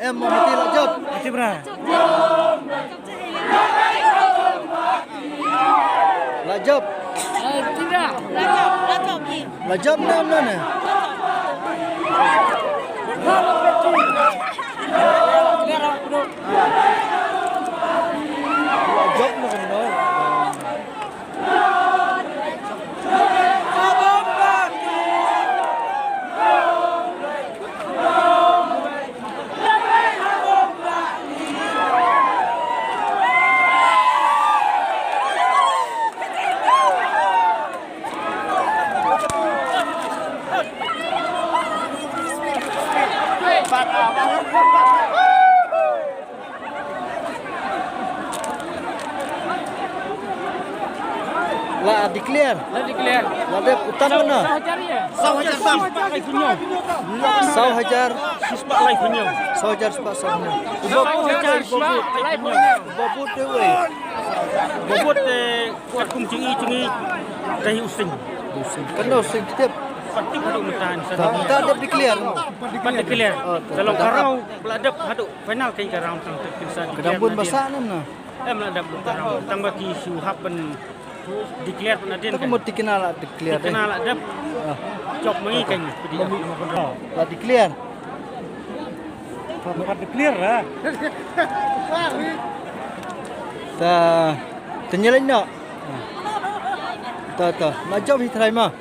em mau mati lah job. Mati berapa? Lah job. Tidak. Lah job dah mana? Job nak kena. Lah declare. Lah dia utan mana? Sau hajar pakai kunyong. Sau hajar. Sispak lai kunyong. Sau hajar sebab sana. Sau hajar sispak lai kunyong. Bobot dia weh. Bobot kuat kum cengi tahi using. Kena using setiap. Patik haduk metan. Tak ada declare. Patik clear. Kalau karau beladap haduk final kai karau tang terpisah. Kedambun basah mana? Meladap karau tang baki suhap pen declare penadin Aku kan. mau dikenal lah declare. Kenal lah dap. Job mengi kan. Lah declare. Bukan declare lah. Ta, tanya lain nak. Ta, nak job hitrai mah.